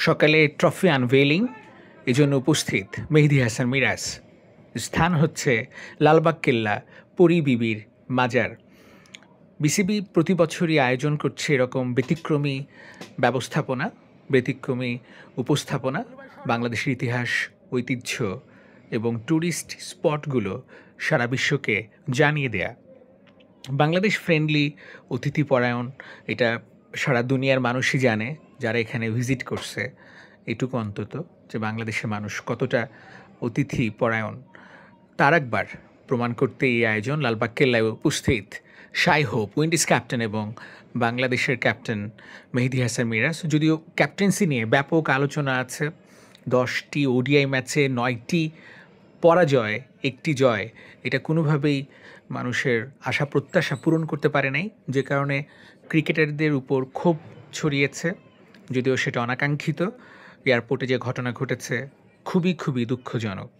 সকালে ট্রফি আনভেইলিং এজন্য উপস্থিত মেহেদী হাসান মিরাজ। স্থান হচ্ছে লালবাগ কেল্লা, পরী বিবির মাজার। বিসিবি প্রতি বছরই আয়োজন করছে এরকম ব্যতিক্রমী ব্যবস্থাপনা, ব্যতিক্রমী উপস্থাপনা, বাংলাদেশের ইতিহাস, ঐতিহ্য এবং ট্যুরিস্ট স্পটগুলো সারা বিশ্বকে জানিয়ে দেয়া। বাংলাদেশ ফ্রেন্ডলি, অতিথিপরায়ণ, এটা সারা দুনিয়ার মানুষই জানে যারা এখানে ভিজিট করছে। এটুকু অন্তত যে বাংলাদেশের মানুষ কতটা অতিথি পরায়ণ তার একবার প্রমাণ করতে এই আয়োজন। লালবাগ কেল্লায় উপস্থিত শাই হোপ, উইন্ডিজ ক্যাপ্টেন এবং বাংলাদেশের ক্যাপ্টেন মেহেদী হাসান মিরাজ। যদিও ক্যাপ্টেন্সি নিয়ে ব্যাপক আলোচনা আছে। 10টি ওডিআই ম্যাচে 9টি পরাজয়, 1টি জয়, এটা কোনোভাবেই মানুষের আশা প্রত্যাশা পূরণ করতে পারে নাই, যে কারণে ক্রিকেটারদের উপর ক্ষোভ ছড়িয়েছে। যদিও সেটা অনাকাঙ্ক্ষিত। এয়ারপোর্টে যে ঘটনা ঘটেছে খুবই দুঃখজনক।